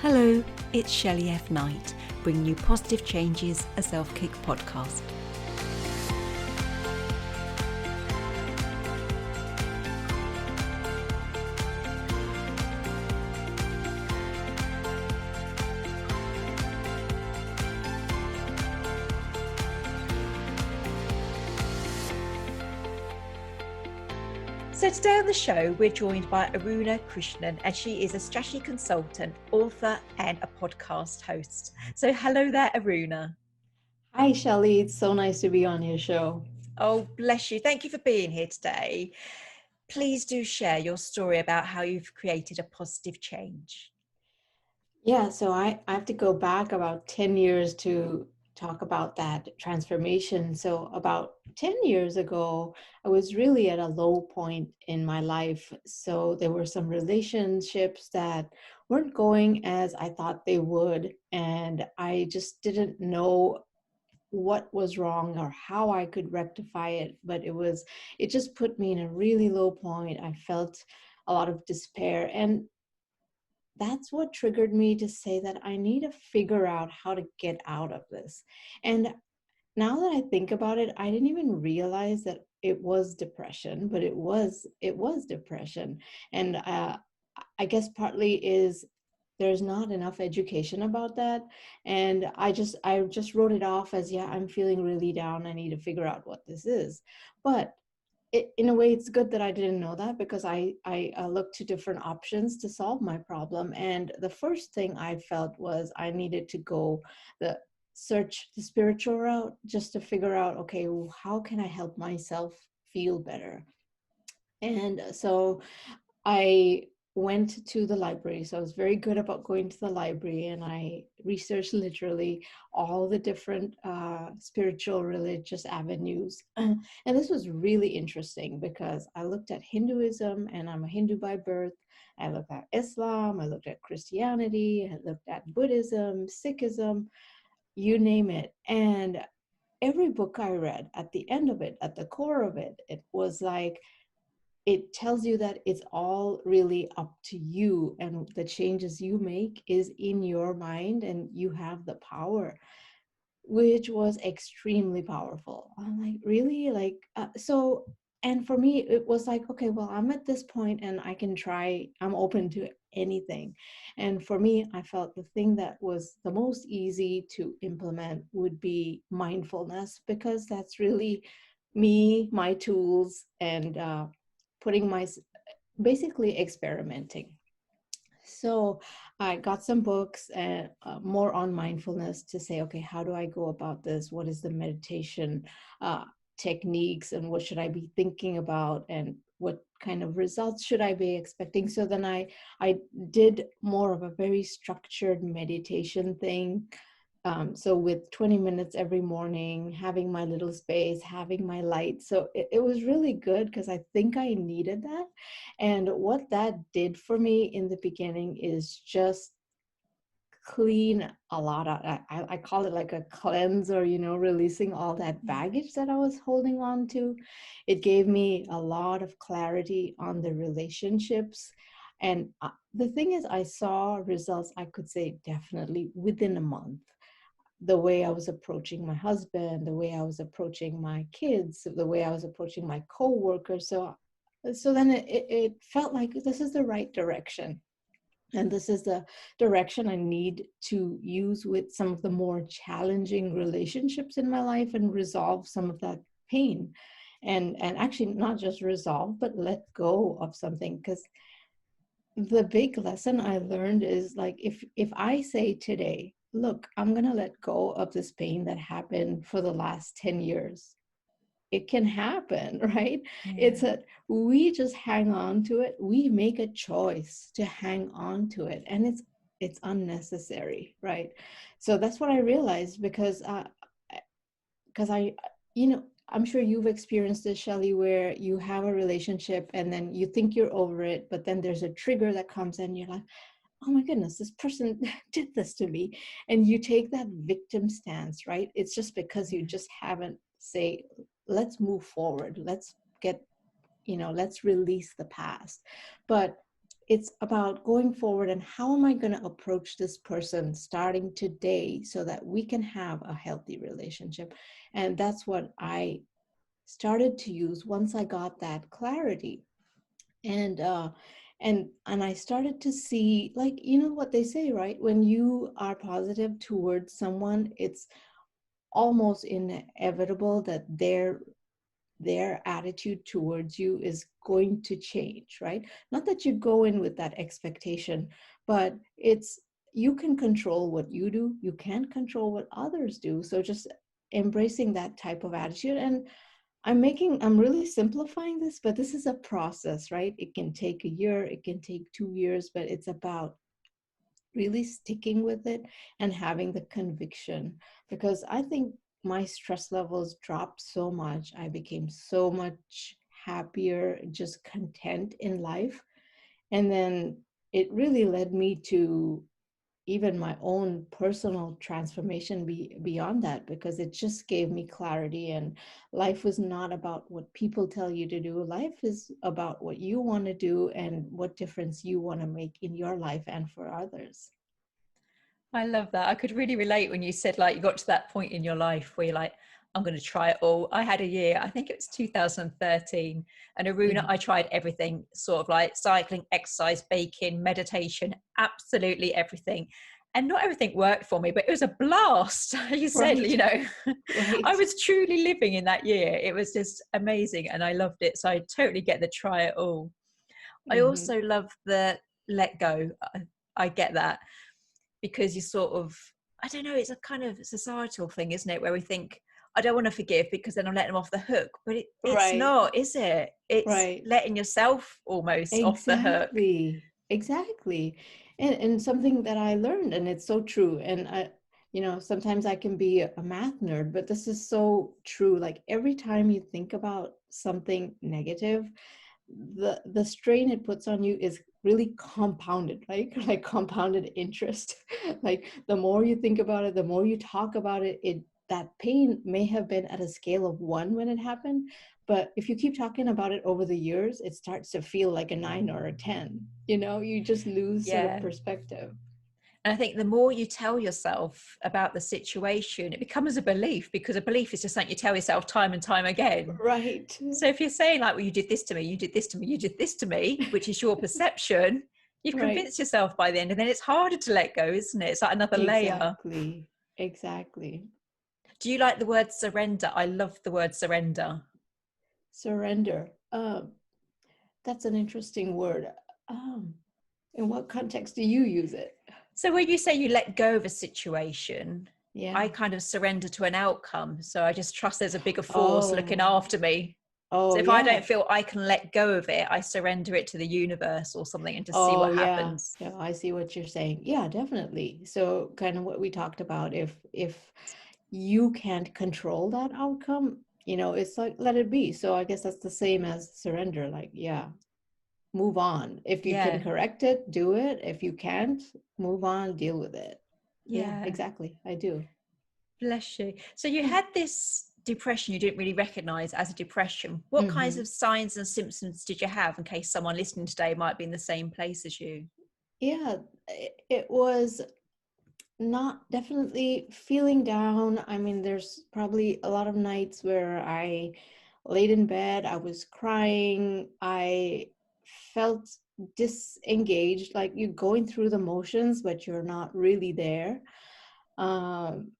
Hello, it's Shelley F Knight, bringing you Positive Changes, a self-kick podcast. So today on the show, we're joined by Aruna Krishnan, and she is a strategy consultant, author, and a podcast host. So hello there, Aruna. Hi, Shelley. It's so nice to be on your show. Oh, bless you. Thank you for being here today. Please do share your story about how you've created a positive change. Yeah, so I have to go back about 10 years to talk about that transformation. So about 10 years ago, I was really at a low point in my life. So there were some relationships that weren't going as I thought they would. And I just didn't know what was wrong or how I could rectify it. But it just put me in a really low point. I felt a lot of despair. And that's what triggered me to say that I need to figure out how to get out of this. And now that I think about it, I didn't even realize that it was depression, but it was depression. And I guess partly is there's not enough education about that. And I just wrote it off as, yeah, I'm feeling really down. I need to figure out what this is. But in a way, it's good that I didn't know that, because I looked to different options to solve my problem. And the first thing I felt was I needed to go the search the spiritual route, just to figure out, okay, well, how can I help myself feel better? And so I went to the library. So I was very good about going to the library, and I researched literally all the different spiritual religious avenues. And this was really interesting because I looked at Hinduism, and I'm a Hindu by birth. I looked at Islam, I looked at Christianity, I looked at Buddhism, Sikhism, you name it. And every book I read, at the end of it, at the core of it, it was like, it tells you that it's all really up to you, and the changes you make is in your mind, and you have the power, which was extremely powerful. I'm like, really? And for me, it was like, okay, well, I'm at this point and I can try, I'm open to anything. And for me, I felt the thing that was the most easy to implement would be mindfulness, because that's really me, my tools, and putting my basically experimenting. So I got some books and more on mindfulness to say, okay, how do I go about this? What is the meditation techniques, and what should I be thinking about, and what kind of results should I be expecting? So then I did more of a very structured meditation thing. So with 20 minutes every morning, having my little space, having my light. So it was really good, because I think I needed that. And what that did for me in the beginning is just clean a lot of, I call it like a cleanser, releasing all that baggage that I was holding on to. It gave me a lot of clarity on the relationships. And the thing is, I saw results, I could say definitely within a month. The way I was approaching my husband, the way I was approaching my kids, the way I was approaching my coworkers. So then it felt like this is the right direction. And this is the direction I need to use with some of the more challenging relationships in my life, and resolve some of that pain. And actually not just resolve, but let go of something. Because the big lesson I learned is, like, if I say today, look, I'm going to let go of this pain that happened for the last 10 years. It can happen, right? Yeah. It's that we just hang on to it. We make a choice to hang on to it, and it's unnecessary, right? So that's what I realized, because I, I'm sure you've experienced this, Shelley, where you have a relationship and then you think you're over it, but then there's a trigger that comes in, you're like, oh my goodness, this person did this to me. And you take that victim stance, right? It's just because you just haven't say, let's move forward. Let's get, let's release the past. But it's about going forward and how am I going to approach this person starting today so that we can have a healthy relationship. And that's what I started to use once I got that clarity. And I started to see, like, you know what they say, right? When you are positive towards someone, it's almost inevitable that their attitude towards you is going to change, right? Not that you go in with that expectation, but it's, you can control what you do, you can't control what others do. So just embracing that type of attitude. And I'm really simplifying this, but this is a process, right? It can take a year, it can take 2 years, but it's about really sticking with it and having the conviction. Because I think my stress levels dropped so much. I became so much happier, just content in life. And then it really led me to even my own personal transformation beyond that, because it just gave me clarity. And life was not about what people tell you to do. Life is about what you want to do and what difference you want to make in your life and for others. I love that. I could really relate when you said, like, you got to that point in your life where you're like, I'm going to try it all. I had a year, I think it was 2013. And Aruna, Mm-hmm. I tried everything, sort of like cycling, exercise, baking, meditation, absolutely everything. And not everything worked for me, but it was a blast. You said, Right, you know, I right. was truly living in that year. It was just amazing. And I loved it. So I totally get the try it all. I Mm-hmm. also love the let go. I get that, because you sort of, I don't know, it's a kind of societal thing, isn't it, where we think, I don't want to forgive because then I'll let them off the hook. But it's Right, not, is it? It's right. letting yourself almost off the hook. Exactly, exactly. And something that I learned, and it's so true. And sometimes I can be a math nerd, but this is so true. Like every time you think about something negative, the strain it puts on you is really compounded, right? Like compounded interest. Like the more you think about it, the more you talk about it, that pain may have been at a scale of 1 when it happened, but if you keep talking about it over the years, it starts to feel like a 9 or a 10. You just lose sort of Yeah. perspective. And I think the more you tell yourself about the situation, it becomes a belief, because a belief is just something you tell yourself time and time again. Right. So if you're saying, like, well, you did this to me, you did this to me, you did this to me, which is your perception, you've Right. convinced yourself by the end, and then it's harder to let go, isn't it? It's like another layer. Exactly. Exactly. Do you like the word surrender? I love the word surrender. Surrender. That's an interesting word. Um, in what context do you use it? So when you say you let go of a situation, I Yeah. kind of surrender to an outcome. So I just trust there's a bigger force looking Oh, after me. So oh if I yeah. don't feel I can let go of it, I surrender it to the universe or something and just see Oh what yeah. happens. Yeah, I see what you're saying. Yeah, definitely. So kind of what we talked about, if you can't control that outcome, it's like let it be. So I guess that's the same as surrender. Like, yeah, move on. If you can Yeah. correct it, do it. If you can't, move on, deal with it. Yeah, Yeah. exactly. I do. Bless you. So you Yeah. had this depression you didn't really recognize as a depression. What kinds Hmm. of signs and symptoms did you have, in case someone listening today might be in the same place as you? Yeah, it was not definitely feeling down. I mean, there's probably a lot of nights where I laid in bed, I was crying, I felt disengaged, like you're going through the motions, but you're not really there. Um,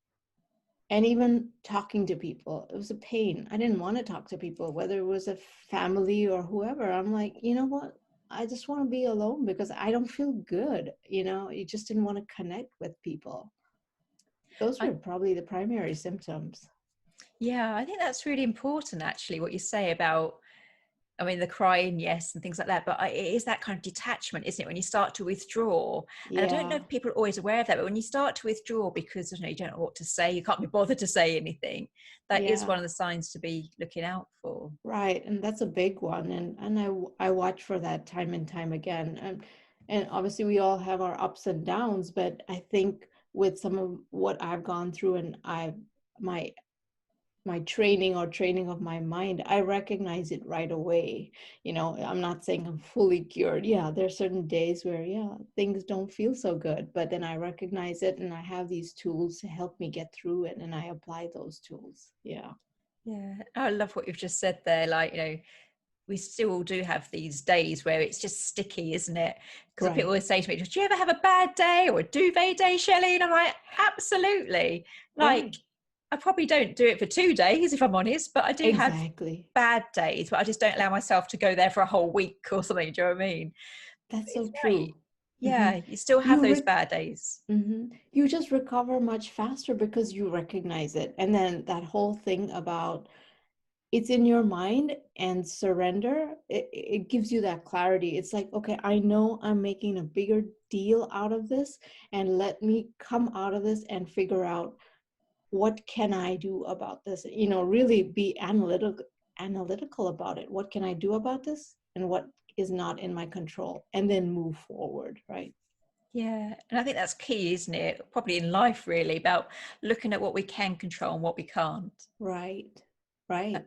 and even talking to people, it was a pain. I didn't want to talk to people, whether it was a family or whoever. I'm like, you know what? I just want to be alone because I don't feel good. You just didn't want to connect with people. Those I, were probably the primary symptoms. yeah, I think that's really important, actually, what you say about, I mean, the crying, yes, and things like that. But it is that kind of detachment, isn't it? When you start to withdraw, and I don't know Yeah, if people are always aware of that, but when you start to withdraw because you don't know what to say, you can't be bothered to say anything, that is yeah, one of the signs to be looking out for. right. And that's a big one. And I watch for that time and time again. And obviously we all have our ups and downs, but I think with some of what I've gone through and my my training or training of my mind, I recognize it right away. I'm not saying I'm fully cured. Yeah, there's certain days where, yeah, things don't feel so good, but then I recognize it and I have these tools to help me get through it, and I apply those tools. Yeah. Yeah, I love what you've just said there. Like, we still do have these days where it's just sticky, isn't it? Because people Right. always say to me, do you ever have a bad day or a duvet day, Shelley? And I'm like, absolutely. Like, Right. I probably don't do it for 2 days, if I'm honest, but I do have Exactly. bad days, but I just don't allow myself to go there for a whole week or something. Do you know what I mean? That's It's so right. true. Hmm. Yeah, you still have You those bad days. you just recover much faster because you recognize it. And then that whole thing about it's in your mind and surrender, it gives you that clarity. It's like, okay, I know I'm making a bigger deal out of this, and let me come out of this and figure out what can I do about this. Really be analytical about it. What can I do about this, and what is not in my control, and then move forward, right? Yeah, and I think that's key, isn't it? Probably in life, really, about looking at what we can control and what we can't. Right. Right.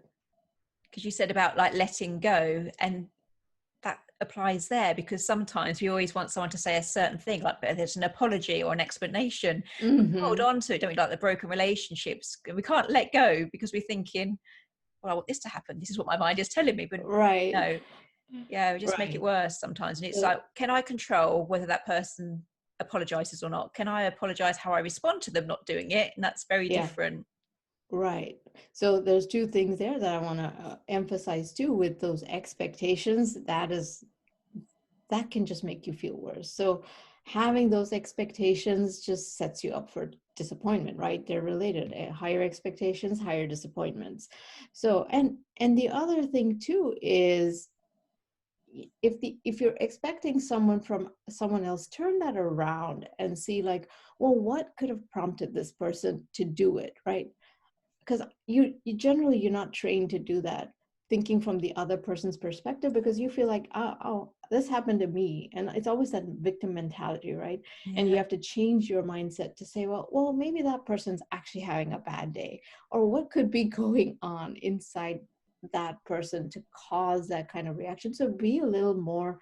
Because you said about like letting go, and that applies there, because sometimes we always want someone to say a certain thing, like there's an apology or an explanation. We hold Mm-hmm. on to it, don't we? Like the broken relationships, we can't let go because we're thinking, well, I want this to happen. This is what my mind is telling me, but Right. no, yeah, we just make it Right. worse sometimes. And it's So, like, can I control whether that person apologizes or not? Can I apologize how I respond to them not doing it? And that's very yeah. different. Right. So there's two things there that I want to emphasize too with those expectations. That can just make you feel worse. So having those expectations just sets you up for disappointment, right? They're related. Higher expectations, higher disappointments. So and the other thing too is if you're expecting someone from someone else, turn that around and see like, well, what could have prompted this person to do it, right? Because you generally you're not trained to do that, thinking from the other person's perspective, because you feel like, oh, this happened to me, and it's always that victim mentality, right? And you Yeah. have to change your mindset to say, well, maybe that person's actually having a bad day, or what could be going on inside that person to cause that kind of reaction. So be a little more,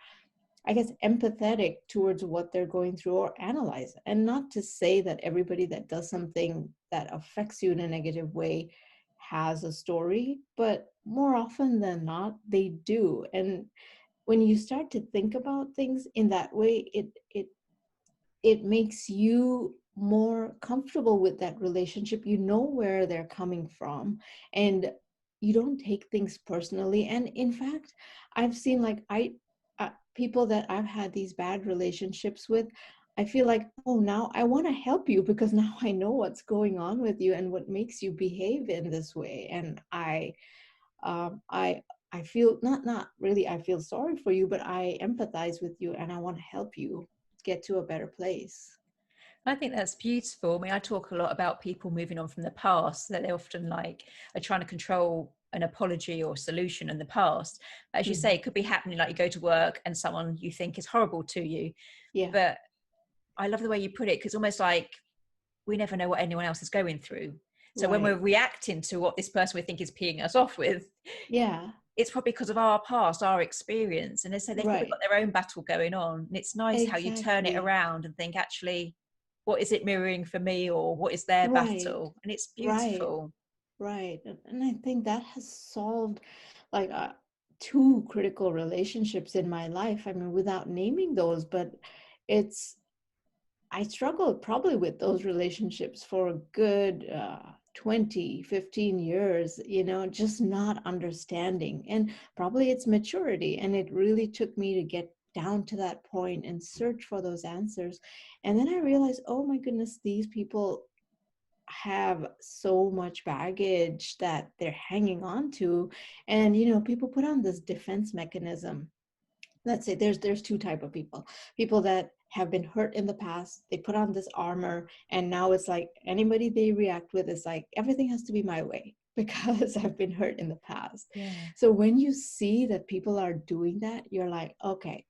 I guess, empathetic towards what they're going through, or analyze. And not to say that everybody that does something that affects you in a negative way has a story, but more often than not, they do. And when you start to think about things in that way, it makes you more comfortable with that relationship. You know where they're coming from, and you don't take things personally. And in fact, I've seen like people that I've had these bad relationships with, I feel like, oh, now I want to help you because now I know what's going on with you and what makes you behave in this way. And um, I I feel not really I feel sorry for you, but I empathize with you and I want to help you get to a better place. I think that's beautiful. I mean, I talk a lot about people moving on from the past, that they often like are trying to control an apology or solution in the past. As you say, Mhm. it could be happening, like you go to work and someone you think is horrible to you. Yeah. But I love the way you put it, because almost like we never know what anyone else is going through. So when we're Right. reacting to what this person we think is peeing us off with, Yeah. it's probably because of our past, our experience. And they say they've probably got Right. their own battle going on. And it's nice how you turn it Exactly. around and think, actually, what is it mirroring for me, or what is their Right. battle? And it's Right. beautiful. Right. And I think that has solved like two critical relationships in my life. I mean, without naming those, but it's I struggled probably with those relationships for a good 20, 15 years, just not understanding. And probably it's maturity. And it really took me to get down to that point and search for those answers. And then I realized, oh my goodness, these people have so much baggage that they're hanging on to. And, people put on this defense mechanism. Let's say there's two type of people that have been hurt in the past. They put on this armor, and now it's like anybody they react with is like, everything has to be my way because I've been hurt in the past. Yeah. So when you see that people are doing that, you're like, okay,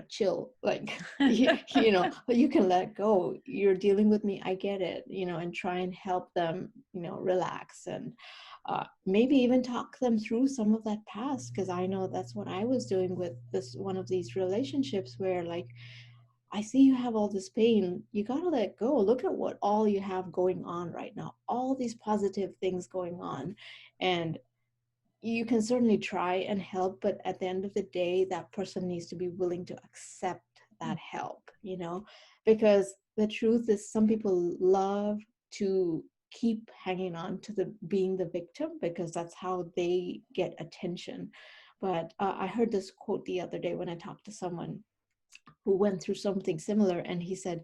chill, like, you can let go. You're dealing with me. I get it, and try and help them, relax, and maybe even talk them through some of that past. Because I know that's what I was doing with this one of these relationships where, like, I see you have all this pain. You got to let go. Look at what all you have going on right now, all these positive things going on. And you can certainly try and help, but at the end of the day, that person needs to be willing to accept that help, because the truth is some people love to keep hanging on to being the victim because that's how they get attention. But I heard this quote the other day when I talked to someone who went through something similar, and he said,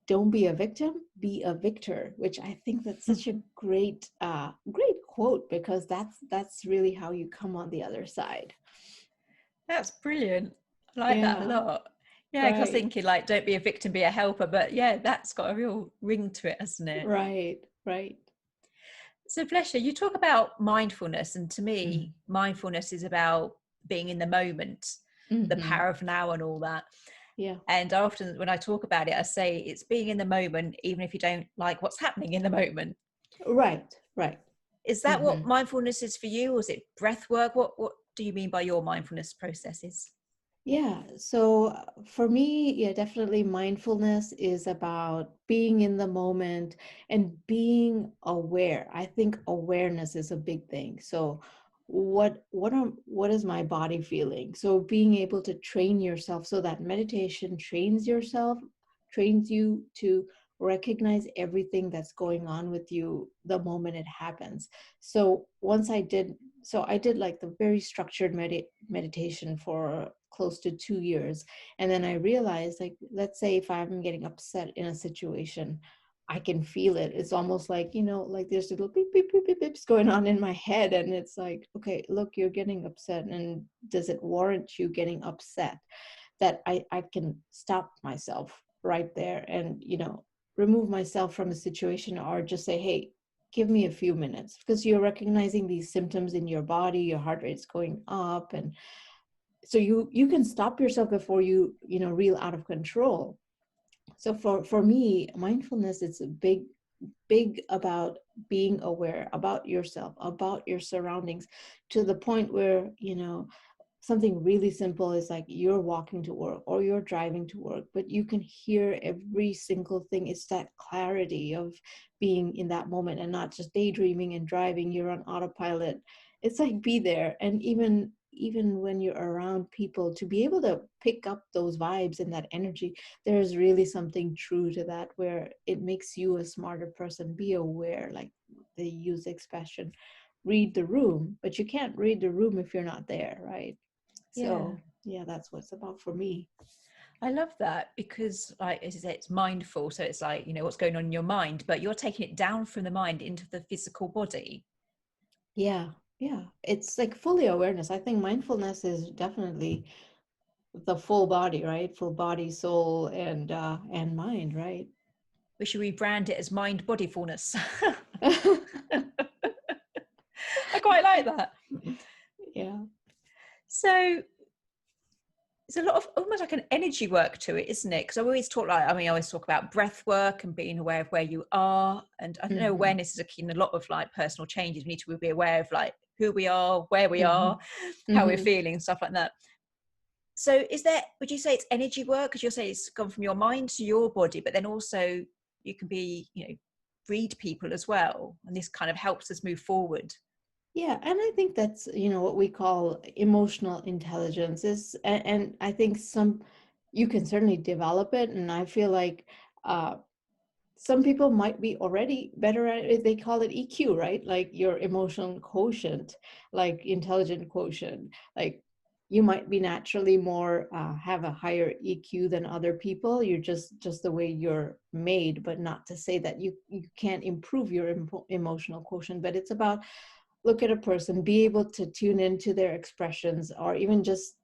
don't be a victim, be a victor, which I think that's such a great quote, because that's really how you come on the other side. That's brilliant. I like that a Yeah, lot. Yeah, because I was right, thinking, like, don't be a victim, be a helper. But yeah, that's got a real ring to it, hasn't it? right. So, Flesha, you talk about mindfulness, and to Mm. me, mindfulness is about being in the moment, the Mm-hmm. power of now, and all that. Yeah, And I often, when I talk about it, I say it's being in the moment, even if you don't like what's happening in the moment. right. Is that Mm-hmm. what mindfulness is for you? Or is it breath work? What do you mean by your mindfulness processes? Yeah, so for me, yeah, definitely mindfulness is about being in the moment and being aware. I think awareness is a big thing. So what is my body feeling? So being able to train yourself, so that meditation trains you to recognize everything that's going on with you the moment it happens. So I did like the very structured meditation for close to 2 years. And then I realized, like, let's say if I'm getting upset in a situation, I can feel it. It's almost like, like there's little beep, beep, beep, beep, beeps going on in my head. And it's like, okay, look, you're getting upset. And does it warrant you getting upset? That I can stop myself right there and, remove myself from a situation, or just say, hey, give me a few minutes, because you're recognizing these symptoms in your body, your heart rate's going up. And so you can stop yourself before you reel out of control. So for me, mindfulness, it's a big about being aware about yourself, about your surroundings, to the point where something really simple is like you're walking to work or you're driving to work, but you can hear every single thing. It's that clarity of being in that moment and not just daydreaming and driving. You're on autopilot. It's like, be there. And even when you're around people, to be able to pick up those vibes and that energy, there's really something true to that, where it makes you a smarter person. Be aware, like they use the expression, read the room, but you can't read the room if you're not there, right? Yeah, So yeah, that's what it's about for me. I love that because, like, as you say, it's mindful. So it's like, what's going on in your mind, but you're taking it down from the mind into the physical body. Yeah, it's like fully awareness. I think mindfulness is definitely the full body, right? Full body, soul, and mind, right? We should rebrand it as mind bodyfulness. I quite like that. Yeah. So it's a lot of almost like an energy work to it, isn't it? Because I always talk about breath work and being aware of where you are. And I don't know, Mm-hmm. awareness is a key in a lot of like personal changes. We need to be aware of like who we are, where we Mm-hmm. are, how we're Mm-hmm. feeling, stuff like that. So would you say it's energy work? Because you'll say it's gone from your mind to your body, but then also you can be, read people as well. And this kind of helps us move forward. Yeah, and I think that's, what we call emotional intelligence is, and I think you can certainly develop it. And I feel like uh, some people might be already better at it. They call it EQ, right? Like your emotional quotient, like intelligent quotient. Like you might be naturally more, have a higher EQ than other people. You're just the way you're made, but not to say that you can't improve your emotional quotient. But it's about, look at a person, be able to tune into their expressions, or even just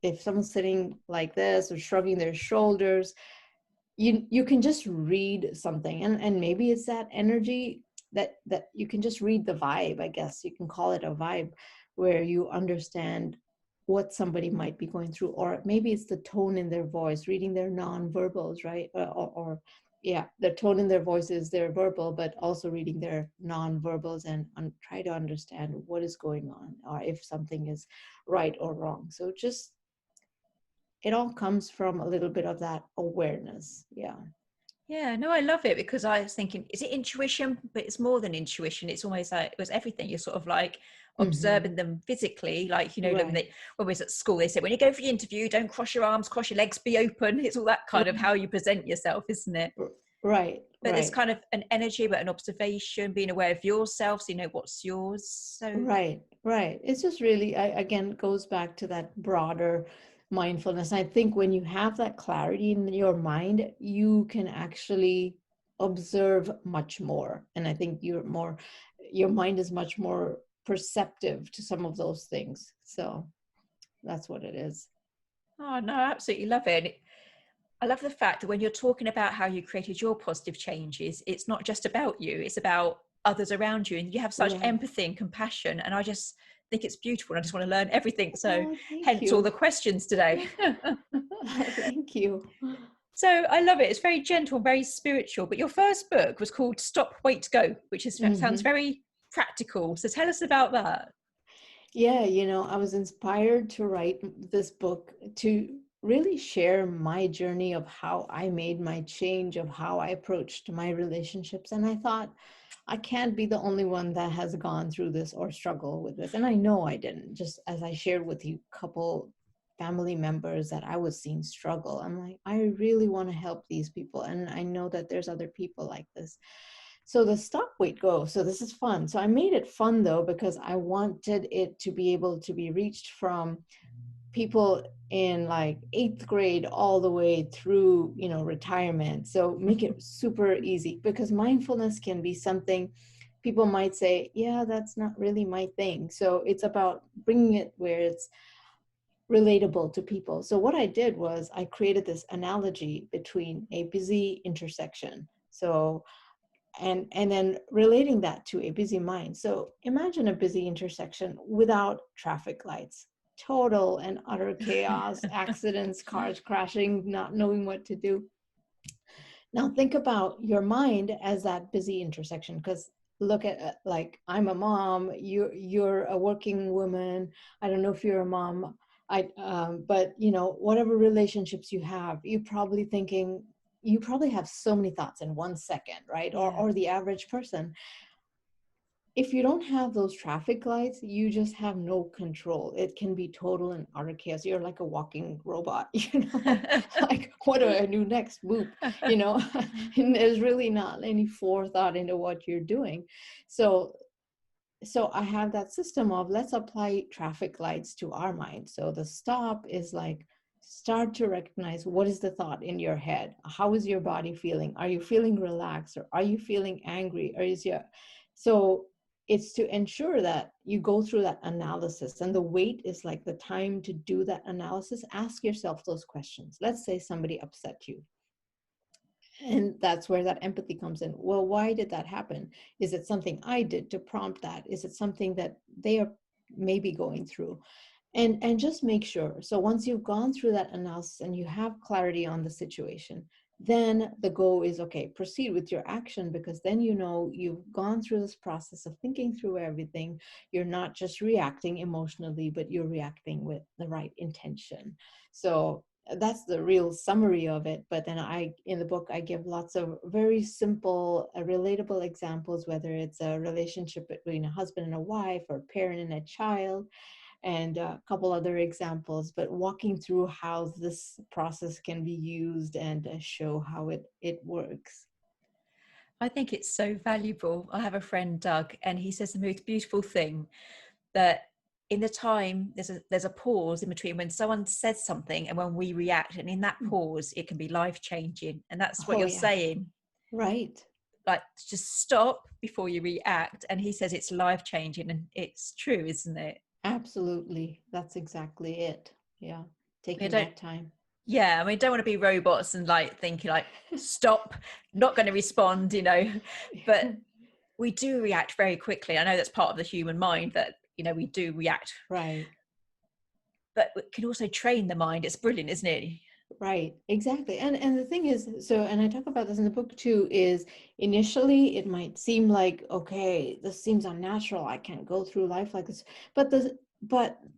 if someone's sitting like this or shrugging their shoulders, you can just read something, and maybe it's that energy that you can just read the vibe. I guess you can call it a vibe, where you understand what somebody might be going through, or maybe it's the tone in their voice, reading their non-verbals, right? Or yeah, the tone in their voice is their verbal, but also reading their non-verbals and try to understand what is going on, or if something is right or wrong. So just, it all comes from a little bit of that awareness. Yeah. Yeah, no, I love it, because I was thinking, is it intuition? But it's more than intuition. It's almost like it was everything. You're sort of like Mm-hmm. observing them physically, like, you know, when Right. when we was at school, they said, when you go for the interview, don't cross your arms, cross your legs, be open. It's all that kind of how you present yourself, isn't it? Right. But there's Right. kind of an energy, but an observation, being aware of yourself, so you know what's yours. So Right, right. It's just really, again, goes back to that broader mindfulness. I think when you have that clarity in your mind, you can actually observe much more. And I think your mind is much more perceptive to some of those things. So that's what it is. oh no, I absolutely love it. I love the fact that when you're talking about how you created your positive changes, it's not just about you, it's about others around you. And you have such Right. empathy and compassion. And I just think it's beautiful. And I just want to learn everything. So Oh, thank hence all the you. questions today. Thank you. So I love it. It's very gentle, very spiritual. But your first book was called Stop, Wait, Go, which is, sounds Mhm. very practical. So tell us about that. Yeah, I was inspired to write this book to really share my journey of how I made my change, of how I approached my relationships. And I thought, I can't be the only one that has gone through this or struggle with this. And I know I didn't, just as I shared with you, couple family members that I was seeing struggle. I'm like, I really want to help these people. And I know that there's other people like this. So the stop, wait, go. So this is fun. So I made it fun though, because I wanted it to be able to be reached from people in like 8th grade all the way through, retirement. So make it super easy, because mindfulness can be something people might say, yeah, that's not really my thing. So it's about bringing it where it's relatable to people. So what I did was I created this analogy between a busy intersection. So and then relating that to a busy mind. So imagine a busy intersection without traffic lights, total and utter chaos, accidents, cars crashing, not knowing what to do. Now think about your mind as that busy intersection, because look at, like, I'm a mom, you're a working woman. I don't know if you're a mom. But whatever relationships you have, you probably have so many thoughts in 1 second, right? Or Yeah. the average person, if you don't have those traffic lights, you just have no control. It can be total and utter chaos. You're like a walking robot, like, what do I do next? Boop, and there's really not any forethought into what you're doing. So I have that system of, let's apply traffic lights to our mind. So the stop is like, start to recognize, what is the thought in your head? How is your body feeling? Are you feeling relaxed, or are you feeling angry? So it's to ensure that you go through that analysis, and the wait is like the time to do that analysis. Ask yourself those questions. Let's say somebody upset you, and that's where that empathy comes in. Well, why did that happen? Is it something I did to prompt that? Is it something that they are maybe going through? And just make sure. So once you've gone through that analysis and you have clarity on the situation, then the goal is, okay, proceed with your action, because then you've gone through this process of thinking through everything. You're not just reacting emotionally, but you're reacting with the right intention. So that's the real summary of it. But then in the book, I give lots of very simple, relatable examples, whether it's a relationship between a husband and a wife, or a parent and a child, and a couple other examples, but walking through how this process can be used, and show how it works. I think it's so valuable. I have a friend, Doug, and he says the most beautiful thing, that in the time there's a pause in between when someone says something and when we react, and in that pause it can be life changing. And that's what Oh you're yeah, saying, right. like, just stop before you react. And he says it's life changing, and it's true, isn't it? Absolutely. That's exactly it. Yeah. I mean, Taking I don't that time. yeah, I mean, don't want to be robots and like thinking like, stop, not going to respond, but we do react very quickly. I know that's part of the human mind, that we do react. Right. but it can also train the mind. It's brilliant, isn't it? Right, exactly. And the thing is, so, and I talk about this in the book too, is initially it might seem like, okay, this seems unnatural. I can't go through life like this. But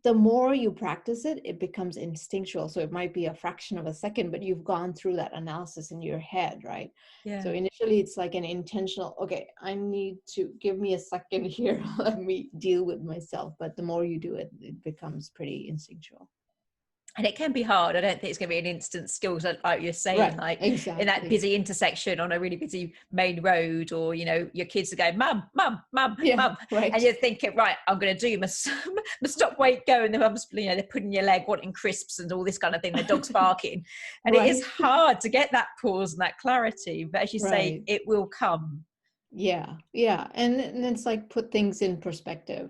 the more you practice it, it becomes instinctual. So it might be a fraction of a second, but you've gone through that analysis in your head, right? Yeah. So initially it's like an intentional, okay, I need to give me a second here. Let me deal with myself. But the more you do it, it becomes pretty instinctual. And it can be hard. I don't think it's going to be an instant skill, like you're saying, Right, like in that exactly. busy intersection on a really busy main road, or, you know, your kids are going, mum, mum, mum, Yeah, mum. And right. you're thinking, right, I'm going to do my stop, wait, go. And the mum's, you know, they're putting your leg, wanting crisps and all this kind of thing. The dog's barking. And it is Right. hard to get that pause and that clarity. But as you say, Right. it will come. Yeah. Yeah. And it's like put things in perspective.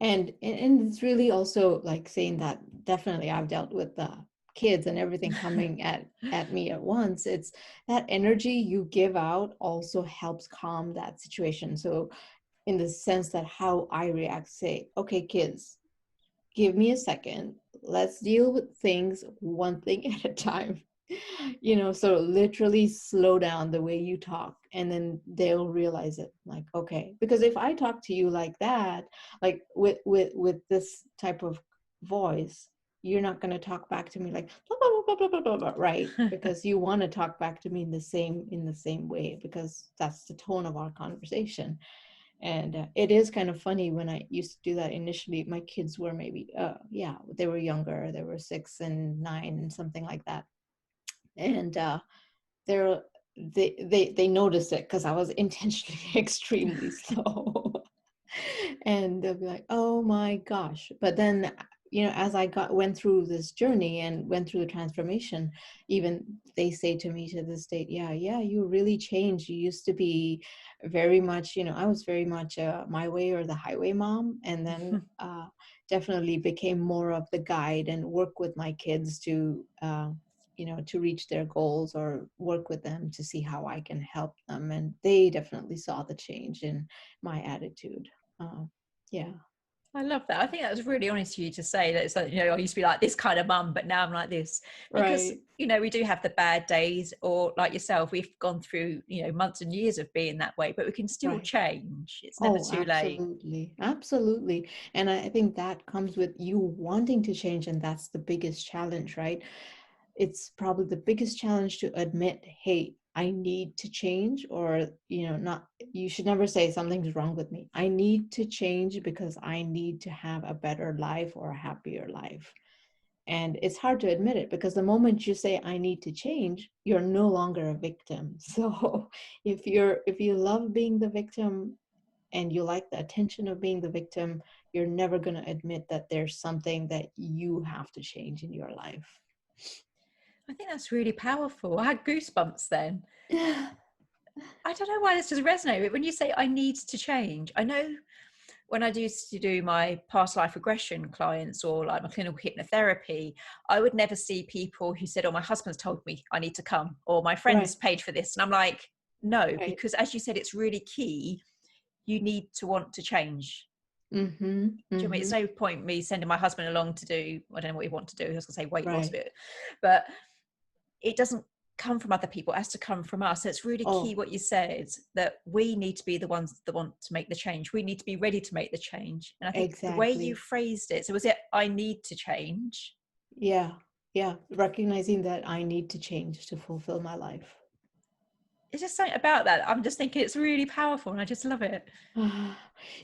And it's really also like saying that definitely I've dealt with the kids and everything coming at me at once. It's that energy you give out also helps calm that situation. So in the sense that how I react, say, okay, kids, give me a second. Let's deal with things one thing at a time. So literally slow down the way you talk, and then they'll realize it, like, okay, because if I talk to you like that, like with this type of voice, you're not going to talk back to me like blah, blah, blah, blah, blah, blah, blah, right? Because you want to talk back to me in the same way, because that's the tone of our conversation. And it is kind of funny, when I used to do that initially, my kids were maybe, yeah, they were younger. They were 6 and 9 and something like that. And they're, they noticed it because I was intentionally extremely slow. And they'll be like, oh my gosh. But then, as I went through this journey and went through the transformation, even they say to me to this date, yeah, you really changed. You used to be very much, I was very much my way or the highway mom. And then definitely became more of the guide and work with my kids to reach their goals, or work with them to see how I can help them. And they definitely saw the change in my attitude. uh, yeah. I love that. I think that was really honest of you to say that. It's like, I used to be like this kind of mum, but now I'm like this, because, Right. we do have the bad days, or like yourself, we've gone through, months and years of being that way, but we can still Right. change. It's never Oh, too late. absolutely. Absolutely. And I think that comes with you wanting to change. And that's the biggest challenge, right? It's probably the biggest challenge to admit, hey, I need to change. Or, not, you should never say something's wrong with me. I need to change because I need to have a better life or a happier life. And it's hard to admit it, because the moment you say I need to change, you're no longer a victim. So if you love being the victim and you like the attention of being the victim, you're never going to admit that there's something that you have to change in your life. I think that's really powerful. I had goosebumps then. I don't know why this does resonate, but when you say I need to change, I know when I used to do my past life regression clients, or like my clinical hypnotherapy, I would never see people who said, oh, my husband's told me I need to come, or my friend's Right. paid for this. And I'm like, no, Right. because as you said, it's really key. You need to want to change. Mm-hmm. Do you know what I mean? It's Mm-hmm. no point me sending my husband along to do, I don't know what he wants to do. I was going to say weight loss Right. bit, but it doesn't come from other people. It has to come from us. So it's really key Oh, what you said, that we need to be the ones that want to make the change. We need to be ready to make the change. And I think the way you exactly. phrased it, so was it I need to change? Yeah. Yeah. Recognizing that I need to change to fulfill my life. It's just something about that. I'm just thinking it's really powerful, and I just love it.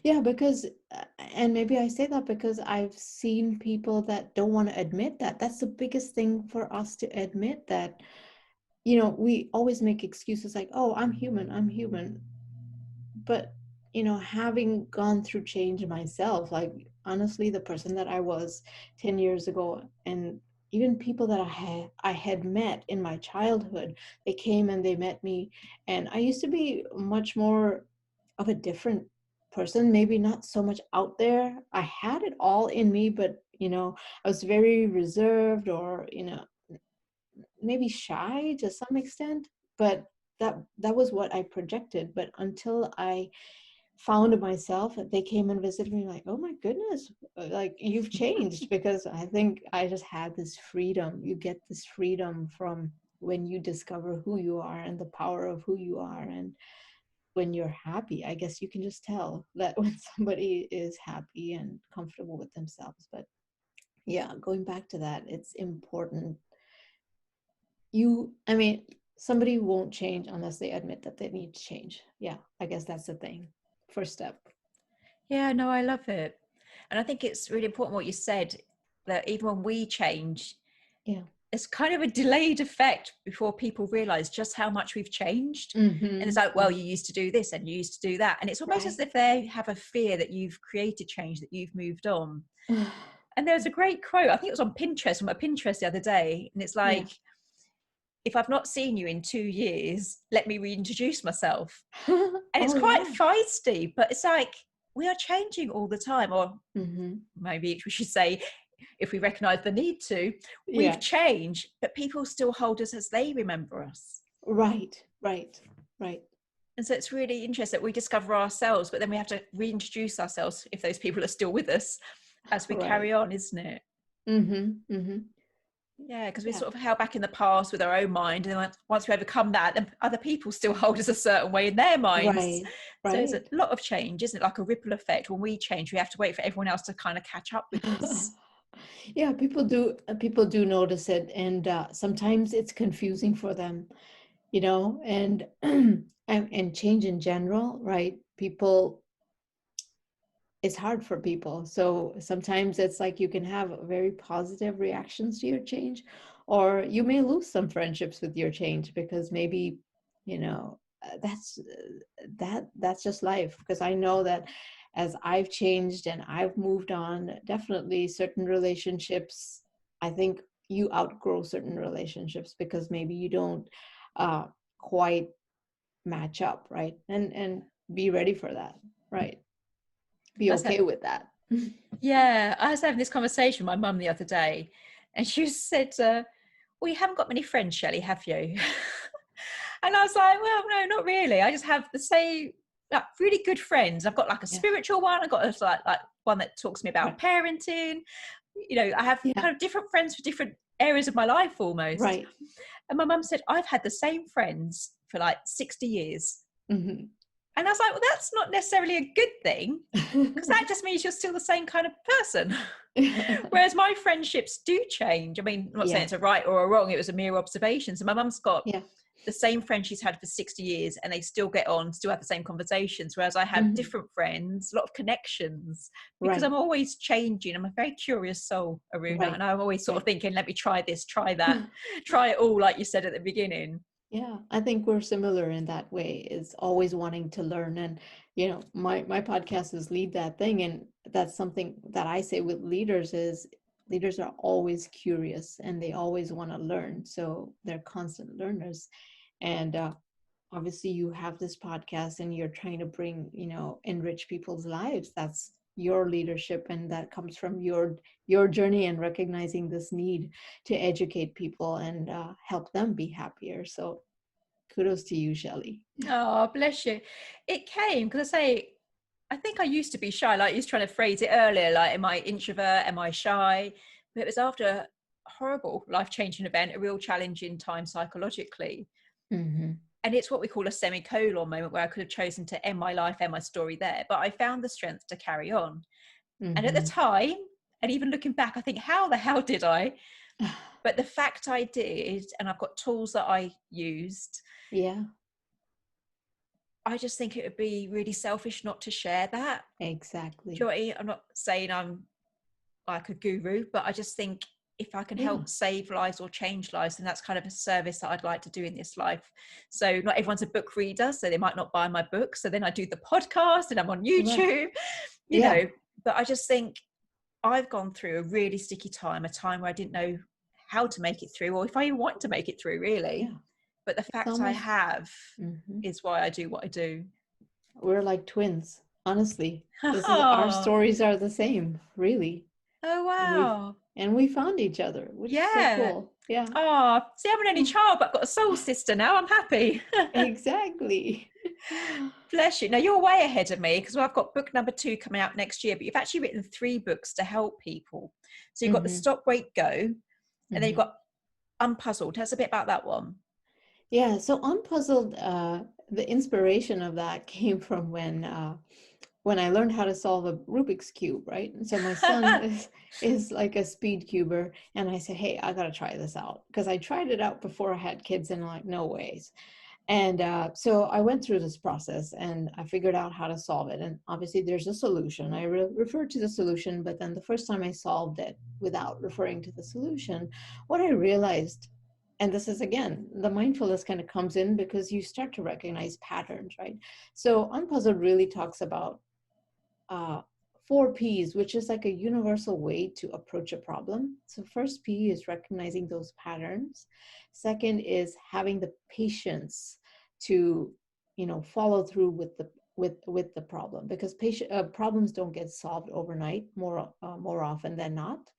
Yeah, because, and maybe I say that because I've seen people that don't want to admit that. That's the biggest thing for us to admit, that, we always make excuses like, oh, I'm human, I'm human. But, having gone through change myself, like, honestly, the person that I was 10 years ago, and even people that I had met in my childhood, they came and they met me, and I used to be much more of a different person, maybe not so much out there. I had it all in me, but, I was very reserved, or, maybe shy to some extent. But that was what I projected. But until I found myself, they came and visited me like, oh my goodness, like you've changed. Because I think I just had this freedom. You get this freedom from when you discover who you are and the power of who you are. And when you're happy, I guess you can just tell that when somebody is happy and comfortable with themselves. But yeah, going back to that, it's important. I mean, somebody won't change unless they admit that they need to change. Yeah, I guess that's the thing. First step. Yeah, no, I love it. And I think it's really important what you said, that even when we change, Yeah. it's kind of a delayed effect before people realize just how much we've changed. Mm-hmm. And it's like, well, you used to do this and you used to do that. And it's almost as if they have a fear that you've created change, that you've moved on. And there's a great quote, I think it was on Pinterest, from a Pinterest the other day. And it's like, if I've not seen you in 2 years, let me reintroduce myself. And it's quite feisty, but it's like, we are changing all the time. Or maybe we should say, if we recognize the need to, we've changed, but people still hold us as they remember us. Right. And so it's really interesting that we discover ourselves, but then we have to reintroduce ourselves if those people are still with us as we carry on, isn't it? Yeah, because we're sort of held back in the past with our own mind, and then once we overcome that, then other people still hold us a certain way in their minds. Right. So there's a lot of change, isn't it? Like a ripple effect. When we change, we have to wait for everyone else to kind of catch up with us. Yeah, people do notice it, and sometimes it's confusing for them, you know, and and change in general, right? It's hard for people. So sometimes it's like you can have very positive reactions to your change, or you may lose some friendships with your change because maybe, you know, that's just life. Because I know that as I've changed and I've moved on, definitely certain relationships, I think you outgrow certain relationships because maybe you don't quite match up, right? And be ready for that, right? Be okay with that. Yeah, I was having this conversation with my mum the other day, and she said, well, you haven't got many friends, Shelley, have you? And I was like, well, no, not really. I just have the same, like, really good friends. I've got like a spiritual one. I've got a, like one that talks to me about parenting. You know, I have kind of different friends for different areas of my life almost. Right. And my mum said, I've had the same friends for like 60 years. And I was like, well, that's not necessarily a good thing, because that just means you're still the same kind of person. Whereas my friendships do change. I mean, I'm not saying it's a right or a wrong, it was a mere observation. So my mum's got the same friend she's had for 60 years and they still get on, still have the same conversations. Whereas I have different friends, a lot of connections, because I'm always changing. I'm a very curious soul, Aruna, and I'm always sort of thinking, let me try this, try that, try it all, like you said at the beginning. Yeah, I think we're similar in that way, is always wanting to learn. And, you know, my podcast is Lead That Thing. And that's something that I say with leaders is leaders are always curious and they always want to learn. So they're constant learners. And obviously you have this podcast and you're trying to bring, you know, enrich people's lives. That's your leadership, and that comes from your journey and recognizing this need to educate people and help them be happier. So kudos to you, Shelley. Oh, bless you. It came because I think I used to be shy, like you was trying to phrase it earlier, like, am I introvert, am I shy? But it was after a horrible life-changing event, a real challenging time psychologically. And it's what we call a semicolon moment, where I could have chosen to end my life, end my story there, but I found the strength to carry on. And at the time, and even looking back, I think, how the hell did I? But the fact I did, and I've got tools that I used. I just think it would be really selfish not to share that. Exactly. Do you know what I mean? I'm not saying I'm like a guru, but I just think if I can help save lives or change lives, then that's kind of a service that I'd like to do in this life. So not everyone's a book reader, so they might not buy my book. So then I do the podcast and I'm on YouTube, you know, but I just think I've gone through a really sticky time, a time where I didn't know how to make it through, or if I even want to make it through, really. But the fact I have is why I do what I do. We're like twins, honestly. Our stories are the same, really. Oh, wow. And we found each other, which is so cool. Yeah. Oh, see, I'm an only child, but I've got a soul sister now. I'm happy. Exactly. Bless you. Now you're way ahead of me because I've got book number 2 coming out next year, but you've actually written 3 books to help people. So you've got the Stop, Wait, Go, and then you've got Unpuzzled. Tell us a bit about that one. Yeah, so Unpuzzled, the inspiration of that came from when I learned how to solve a Rubik's Cube, right? And so my son is like a speed cuber, and I said, hey, I got to try this out, because I tried it out before I had kids, and I'm like, no ways. And so I went through this process, and I figured out how to solve it. And obviously there's a solution. I referred to the solution, but then the first time I solved it without referring to the solution, what I realized, and this is, again, the mindfulness kind of comes in because you start to recognize patterns, right? So Unpuzzled really talks about 4 P's, which is like a universal way to approach a problem. So first P is recognizing those patterns. Second is having the patience to, follow through with the problem, because problems don't get solved overnight, more often than not.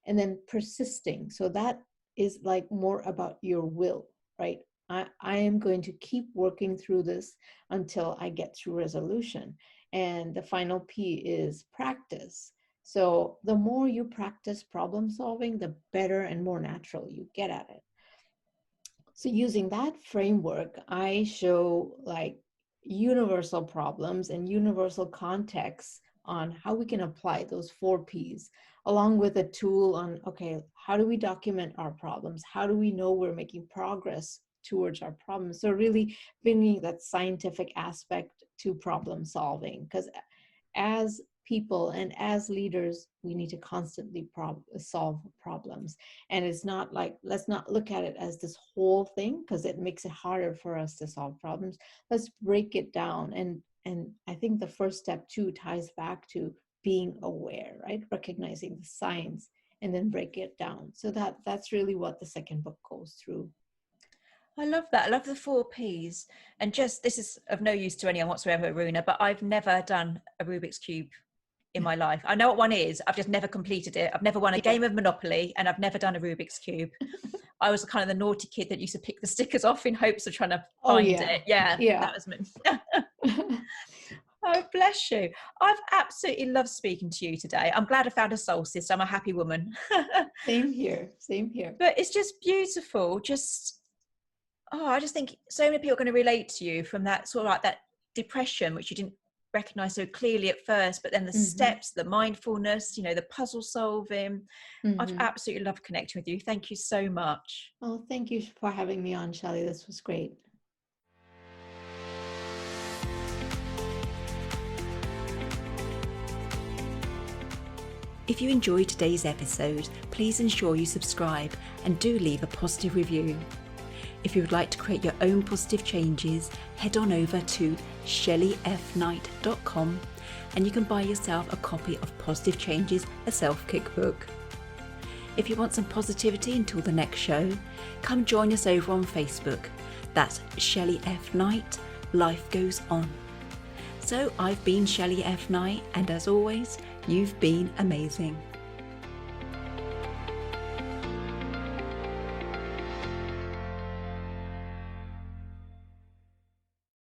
And then persisting. So that is like more about your will, right? I am going to keep working through this until I get through resolution. And the final P is practice. So the more you practice problem solving, the better and more natural you get at it. So using that framework, I show like universal problems and universal contexts on how we can apply those 4 Ps, along with a tool on, okay, how do we document our problems? How do we know we're making progress towards our problems? So really bringing that scientific aspect to problem solving, because as people and as leaders, we need to constantly solve problems. And it's not like, let's not look at it as this whole thing, because it makes it harder for us to solve problems. Let's break it down. And I think the first step too ties back to being aware, right? Recognizing the science and then break it down. So that's really what the second book goes through. I love that. I love the 4 Ps. And just, this is of no use to anyone whatsoever, Aruna, but I've never done a Rubik's Cube in my life. I know what one is. I've just never completed it. I've never won a game of Monopoly, and I've never done a Rubik's Cube. I was kind of the naughty kid that used to pick the stickers off in hopes of trying to find it. Yeah, that was me. Oh, bless you. I've absolutely loved speaking to you today. I'm glad I found a soul sister. I'm a happy woman. Same here. But it's just beautiful. I just think so many people are going to relate to you from that sort of like that depression, which you didn't recognize so clearly at first, but then the steps, the mindfulness, the puzzle solving. I've absolutely loved connecting with you. Thank you so much. Oh, thank you for having me on, Shelley. This was great. If you enjoyed today's episode, please ensure you subscribe and do leave a positive review. If you would like to create your own positive changes, head on over to shelleyfknight.com and you can buy yourself a copy of Positive Changes, a self-cookbook. If you want some positivity until the next show, come join us over on Facebook. That's Shelley F. Knight, Life Goes On. So I've been Shelley F. Knight, and as always, you've been amazing.